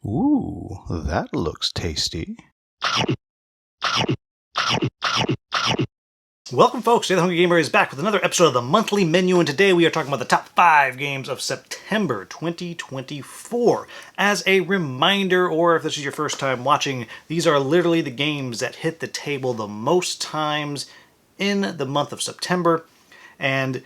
Ooh, that looks tasty. Welcome folks, Jay the Hungry Gamer is back with another episode of the Monthly Menu, and today we are talking about the top 5 games of September 2024. As a reminder, or if this is your first time watching, these are literally the games that hit the table the most times in the month of September, and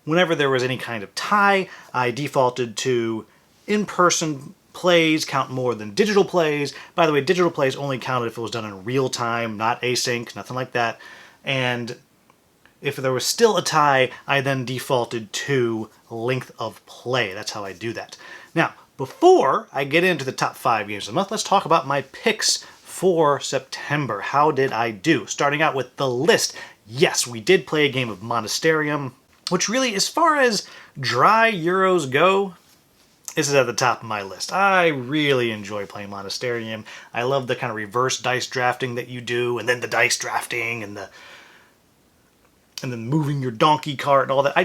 whenever there was any kind of tie, I defaulted to in-person plays count more than digital plays. By the way, digital plays only counted if it was done in real time, not async, nothing like that. And if there was still a tie, I then defaulted to length of play. That's how I do that. Now, before I get into the top 5 games of the month, let's talk about my picks for September. How did I do? Starting out with the list. Yes, we did play a game of Monasterium, which really, as far as dry Euros go, this is at the top of my list. I really enjoy playing Monasterium. I love the kind of reverse dice drafting that you do, and then the dice drafting, and then moving your donkey cart and all that.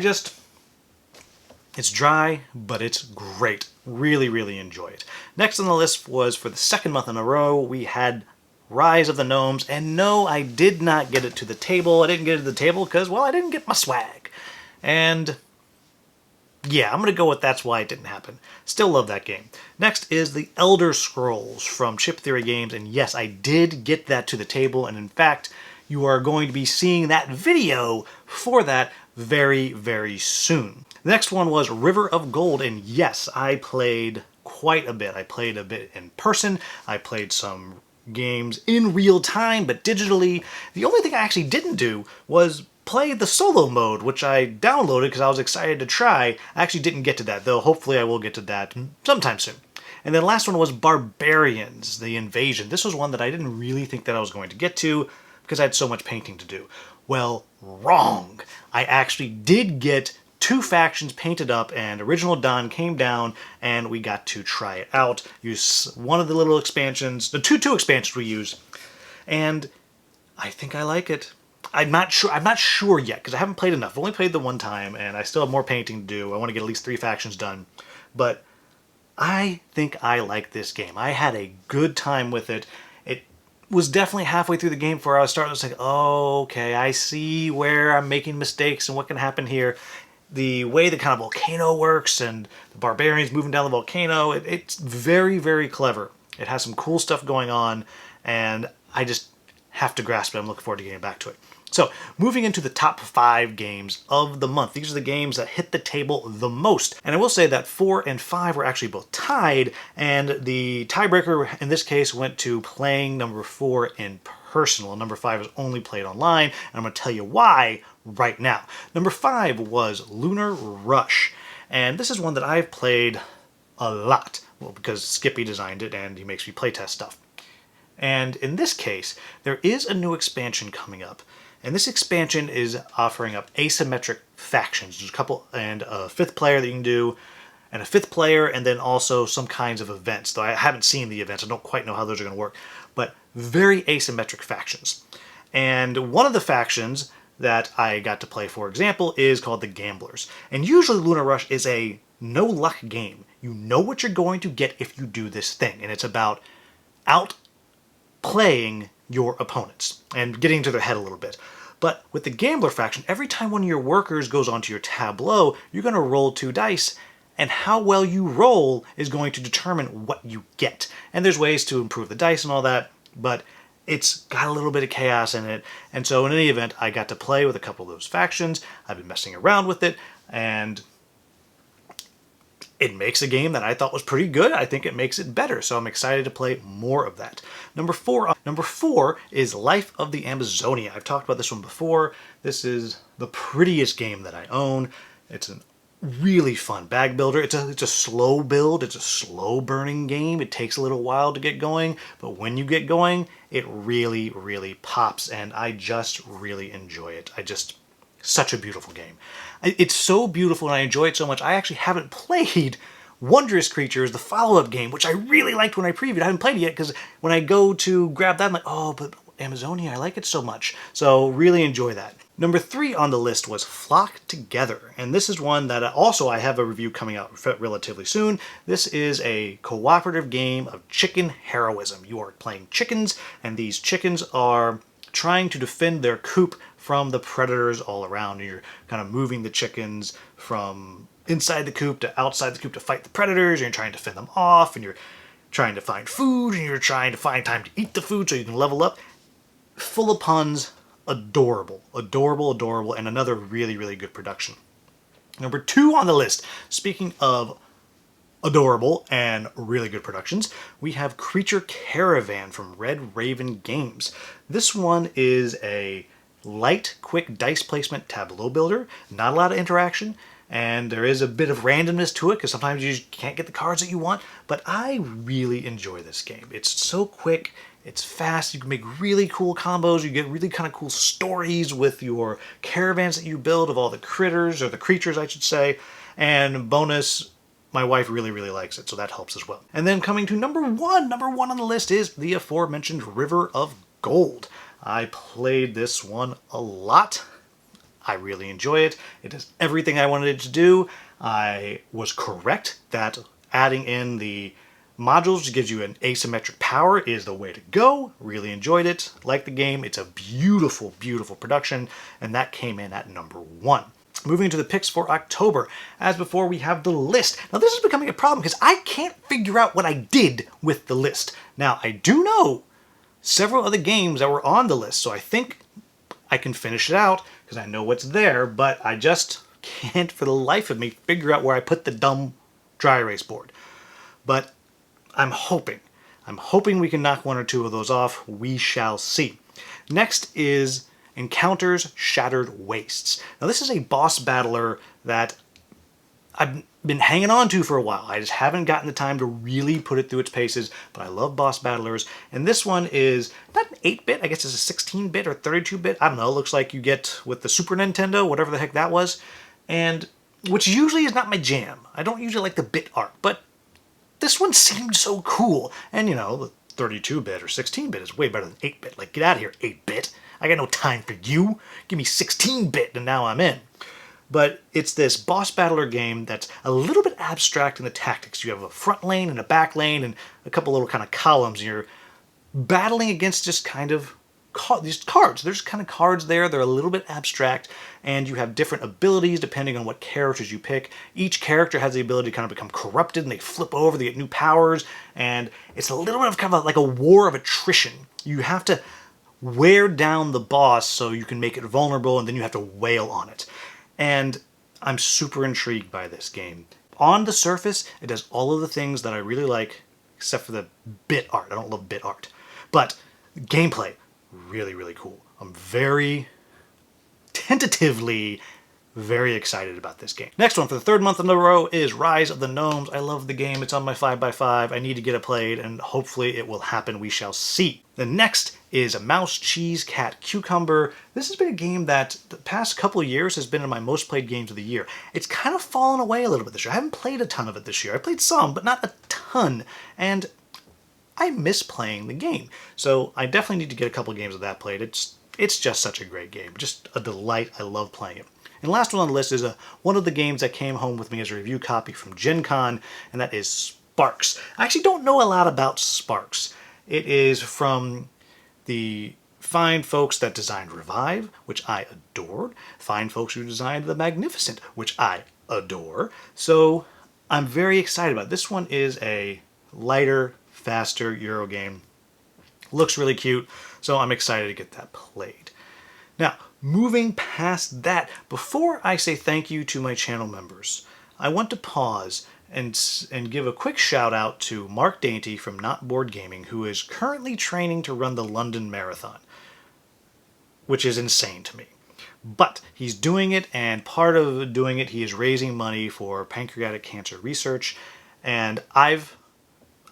It's dry, but it's great. Really, really enjoy it. Next on the list was, for the second month in a row, we had Rise of the Gnomes, and no, I did not get it to the table. I didn't get it to the table because, well, I didn't get my swag. And yeah, I'm going to go with that's why it didn't happen. Still love that game. Next is The Elder Scrolls from Chip Theory Games, and yes, I did get that to the table, and in fact, you are going to be seeing that video for that very, very soon. The next one was River of Gold, and yes, I played quite a bit. I played a bit in person, I played some games in real time, but digitally. The only thing I actually didn't do was play the solo mode, which I downloaded because I was excited to try. I actually didn't get to that, though hopefully I will get to that sometime soon. And then the last one was Barbarians, the Invasion. This was one that I didn't really think that I was going to get to because I had so much painting to do. Well, wrong. I actually did get 2 factions painted up, and Original Dawn came down, and we got to try it out. Use one of the little expansions, the two expansions we use, and I think I like it. I'm not sure yet, because I haven't played enough. I've only played the one time, and I still have more painting to do. I want to get at least 3 factions done. But I think I like this game. I had a good time with it. It was definitely halfway through the game before I was starting to say, oh, okay, I see where I'm making mistakes and what can happen here. The way the kind of volcano works and the barbarians moving down the volcano, it's very, very clever. It has some cool stuff going on, and I just have to grasp it. I'm looking forward to getting back to it. So, moving into the top 5 games of the month. These are the games that hit the table the most. And I will say that 4 and 5 were actually both tied, and the tiebreaker in this case went to playing number 4 in personal. Number 5 is only played online, and I'm going to tell you why right now. Number 5 was Lunar Rush, and this is one that I've played a lot. Well, because Skippy designed it, and he makes me playtest stuff. And in this case, there is a new expansion coming up. And this expansion is offering up asymmetric factions. There's a couple, and a 5th player that you can do, and a 5th player, and then also some kinds of events. Though I haven't seen the events, I don't quite know how those are going to work. But very asymmetric factions. And one of the factions that I got to play, for example, is called the Gamblers. And usually Lunar Rush is a no-luck game. You know what you're going to get if you do this thing. And it's about outplaying your opponents and getting into their head a little bit. But with the Gambler faction, every time one of your workers goes onto your tableau, you're going to roll 2 dice, and how well you roll is going to determine what you get. And there's ways to improve the dice and all that, but it's got a little bit of chaos in it. And so in any event, I got to play with a couple of those factions. I've been messing around with it, and it makes a game that I thought was pretty good. I think it makes it better, so I'm excited to play more of that. Number 4 is Life of the Amazonia. I've talked about this one before. This is the prettiest game that I own. It's a really fun bag builder. It's a slow build. It's a slow burning game. It takes a little while to get going, but when you get going, it really, really pops, and I just really enjoy it. Such a beautiful game. It's so beautiful and I enjoy it so much. I actually haven't played Wondrous Creatures, the follow-up game, which I really liked when I previewed. I haven't played it yet because when I go to grab that, I'm like, oh, but Amazonia, I like it so much. So really enjoy that. Number 3 on the list was Flock Together, and this is one that also I have a review coming out relatively soon. This is a cooperative game of chicken heroism. You are playing chickens, and these chickens are trying to defend their coop from the predators all around. You're kind of moving the chickens from inside the coop to outside the coop to fight the predators, and you're trying to fend them off, and you're trying to find food, and you're trying to find time to eat the food so you can level up. Full of puns, adorable, and another really, really good production. Number 2 on the list, speaking of adorable and really good productions, we have Creature Caravan from Red Raven Games. This one is a light, quick dice placement tableau builder, not a lot of interaction, and there is a bit of randomness to it because sometimes you just can't get the cards that you want, but I really enjoy this game. It's so quick, it's fast, you can make really cool combos, you get really kind of cool stories with your caravans that you build of all the critters, or the creatures I should say, and bonus, my wife really, really likes it, so that helps as well. And then coming to number one on the list is the aforementioned River of Gold. I played this one a lot. I really enjoy it. It does everything I wanted it to do. I was correct that adding in the modules gives you an asymmetric power is the way to go. Really enjoyed it. Like the game. It's a beautiful, beautiful production, and that came in at number 1. Moving to the picks for October. As before, we have the list. Now, this is becoming a problem because I can't figure out what I did with the list. Now, I do know several other games that were on the list, so I think I can finish it out because I know what's there, but I just can't for the life of me figure out where I put the dumb dry erase board. But I'm hoping we can knock 1 or 2 of those off. We shall see. Next is Encounters Shattered Wastes. Now this is a boss battler that I've been hanging on to for a while. I just haven't gotten the time to really put it through its paces, but I love boss battlers. And this one is not an 8-bit, I guess it's a 16-bit or 32-bit. I don't know, it looks like you get with the Super Nintendo, whatever the heck that was. And which usually is not my jam. I don't usually like the bit art, but this one seemed so cool. And you know, the 32-bit or 16-bit is way better than 8-bit. Like, get out of here, 8-bit. I got no time for you. Give me 16-bit and now I'm in. But it's this boss battler game that's a little bit abstract in the tactics. You have a front lane and a back lane and a couple little kind of columns. And you're battling against just kind of these cards. There's kind of cards there. They're a little bit abstract, and you have different abilities depending on what characters you pick. Each character has the ability to kind of become corrupted, and they flip over, they get new powers, and it's a little bit of kind of like a war of attrition. You have to wear down the boss so you can make it vulnerable, and then you have to wail on it. And I'm super intrigued by this game. On the surface, it does all of the things that I really like, except for the bit art. I don't love bit art. But gameplay, really, really cool. I'm very tentatively very excited about this game. Next one for the 3rd month in a row is Rise of the Gnomes. I love the game. It's on my 5x5. I need to get it played, and hopefully it will happen. We shall see. The next is Mouse, Cheese, Cat, Cucumber. This has been a game that the past couple of years has been in my most played games of the year. It's kind of fallen away a little bit this year. I haven't played a ton of it this year. I played some, but not a ton. And I miss playing the game. So I definitely need to get a couple of games of that played. It's just such a great game. Just a delight. I love playing it. And the last one on the list is one of the games that came home with me as a review copy from Gen Con, and that is Sparks. I actually don't know a lot about Sparks. It is from the fine folks that designed Revive, which I adored, fine folks who designed The Magnificent, which I adore. So I'm very excited about it. This one is a lighter, faster Euro game. Looks really cute, so I'm excited to get that played. Now, moving past that, before I say thank you to my channel members, I want to pause and give a quick shout out to Mark Dainty from Not Board Gaming, who is currently training to run the London Marathon, which is insane to me. But he's doing it, and part of doing it, he is raising money for pancreatic cancer research, and I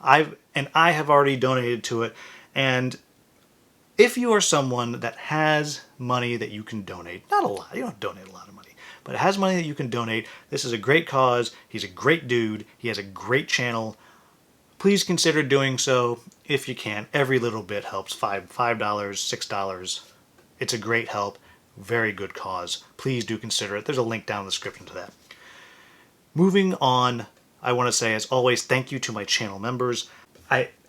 have already donated to it. And if you are someone that has money that you can donate, not a lot, you don't donate a lot of money, but has money that you can donate, this is a great cause, he's a great dude, he has a great channel, please consider doing so if you can. Every little bit helps. $5, $6, it's a great help. very good cause. Please do consider it. There's a link down in the description to that. Moving on, I want to say, as always, thank you to my channel members.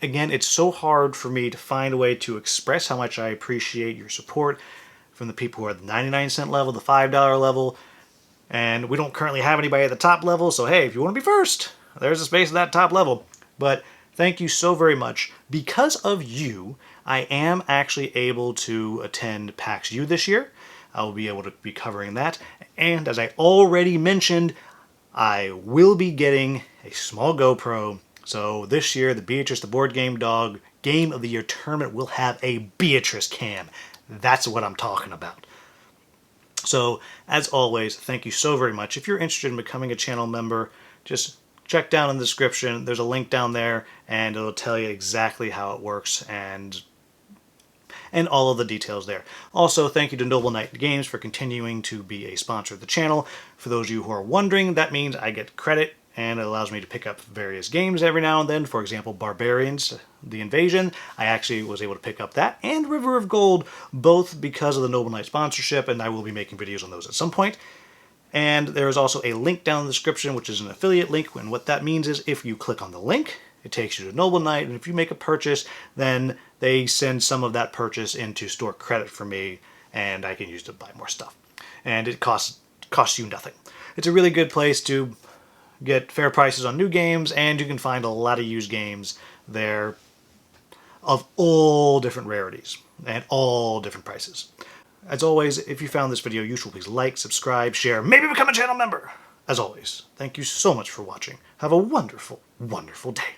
Again, it's so hard for me to find a way to express how much I appreciate your support from the people who are at the 99-cent level, the $5 level, and we don't currently have anybody at the top level, so hey, if you want to be first, there's a space at that top level. But thank you so very much. Because of you, I am actually able to attend PAX U this year. I will be able to be covering that, and as I already mentioned, I will be getting a small GoPro. So this year, the Beatrice the Board Game Dog Game of the Year tournament will have a Beatrice cam. That's what I'm talking about. So, as always, thank you so very much. If you're interested in becoming a channel member, just check down in the description. There's a link down there, and it'll tell you exactly how it works and all of the details there. Also, thank you to Noble Knight Games for continuing to be a sponsor of the channel. For those of you who are wondering, that means I get credit, and it allows me to pick up various games every now and then. For example, Barbarians, The Invasion. I actually was able to pick up that, and River of Gold, both because of the Noble Knight sponsorship, and I will be making videos on those at some point. And there is also a link down in the description, which is an affiliate link, and what that means is if you click on the link, it takes you to Noble Knight, and if you make a purchase, then they send some of that purchase into store credit for me, and I can use it to buy more stuff. And it costs you nothing. It's a really good place to get fair prices on new games, and you can find a lot of used games there of all different rarities and all different prices. As always, if you found this video useful, please like, subscribe, share, maybe become a channel member. As always, thank you so much for watching. Have a wonderful, wonderful day.